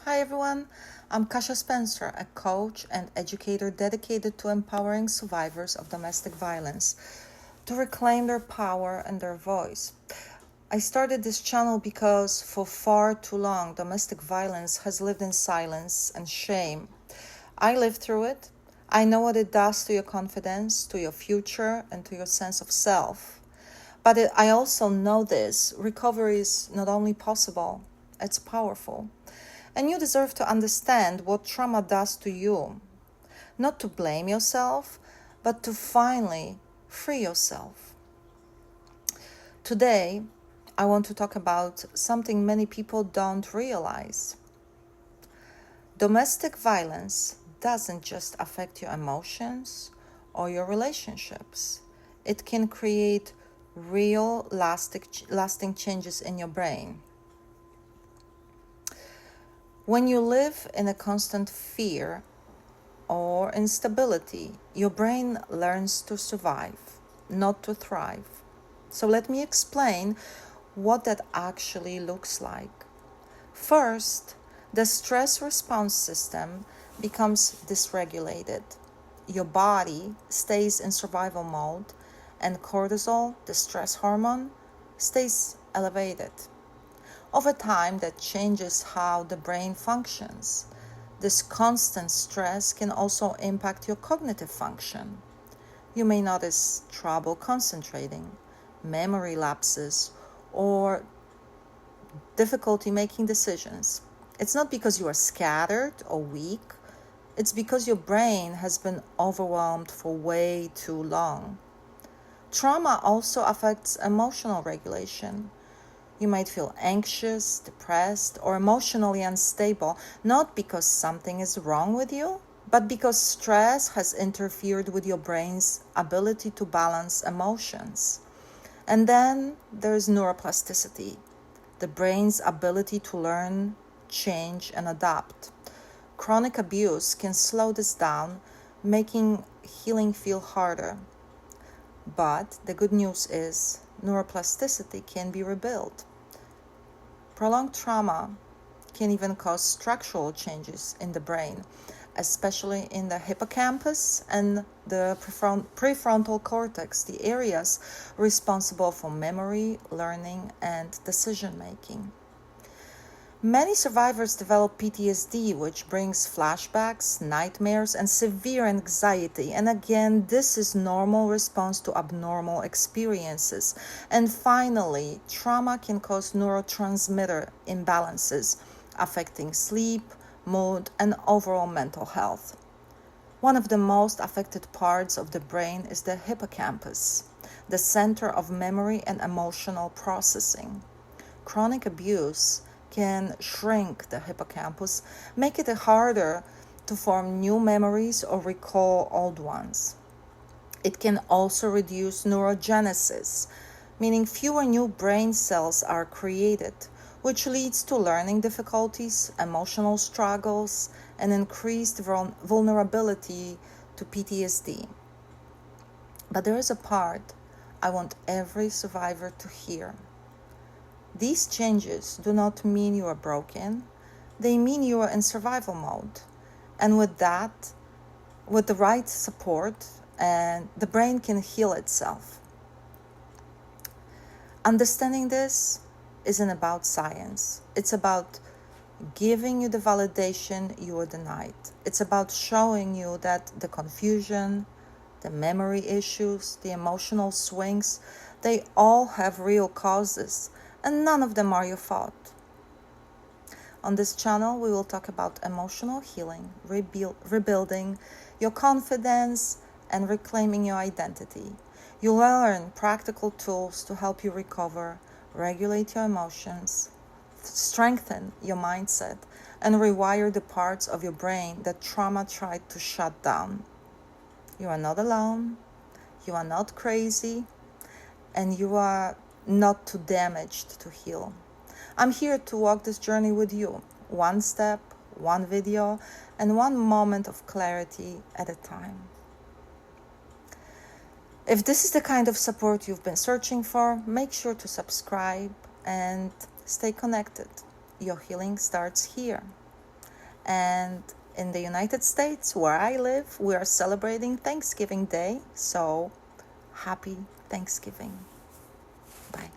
Hi everyone, I'm Kasia Spencer, a coach and educator dedicated to empowering survivors of domestic violence to reclaim their power and their voice. I started this channel because for far too long, domestic violence has lived in silence and shame. I lived through it. I know what it does to your confidence, to your future, and to your sense of self. But I also know this recovery is not only possible, it's powerful. And you deserve to understand what trauma does to you. Not to blame yourself, but to finally free yourself. Today, I want to talk about something many people don't realize. Domestic violence doesn't just affect your emotions or your relationships, it can create real lasting changes in your brain. When you live in a constant fear or instability, your brain learns to survive, not to thrive. So let me explain what that actually looks like. First, the stress response system becomes dysregulated. Your body stays in survival mode, and cortisol, the stress hormone, stays elevated. Over time, that changes how the brain functions. This constant stress can also impact your cognitive function. You may notice trouble concentrating, memory lapses, or difficulty making decisions. It's not because you are scattered or weak, it's because your brain has been overwhelmed for way too long. Trauma also affects emotional regulation. You might feel anxious, depressed, or emotionally unstable, not because something is wrong with you, but because stress has interfered with your brain's ability to balance emotions. And then there's neuroplasticity, the brain's ability to learn, change, and adapt. Chronic abuse can slow this down, making healing feel harder. But the good news is neuroplasticity can be rebuilt. Prolonged trauma can even cause structural changes in the brain, especially in the hippocampus and the prefrontal cortex, the areas responsible for memory, learning, and decision making. Many survivors develop PTSD, which brings flashbacks, nightmares, and severe anxiety. And again, this is normal response to abnormal experiences. And finally, trauma can cause neurotransmitter imbalances, affecting sleep, mood, and overall mental health. One of the most affected parts of the brain is the hippocampus, the center of memory and emotional processing. Chronic abuse can shrink the hippocampus, make it harder to form new memories or recall old ones. It can also reduce neurogenesis, meaning fewer new brain cells are created, which leads to learning difficulties, emotional struggles, and increased vulnerability to PTSD. But there is a part I want every survivor to hear. These changes do not mean you are broken, they mean you are in survival mode. And with that, with the right support, and the brain can heal itself. Understanding this isn't about science. It's about giving you the validation you were denied. It's about showing you that the confusion, the memory issues, the emotional swings, they all have real causes, and none of them are your fault. On this channel, we will talk about emotional healing, rebuilding your confidence, and reclaiming your identity. You'll learn practical tools to help you recover, regulate your emotions, strengthen your mindset, and rewire the parts of your brain that trauma tried to shut down. You are not alone, you are not crazy, and you are not too damaged to heal. I'm here to walk this journey with you, one step, one video, and one moment of clarity at a time. If this is the kind of support you've been searching for, make sure to subscribe and stay connected. Your healing starts here. And in the United States, where I live, we are celebrating Thanksgiving Day. So happy Thanksgiving. Bye.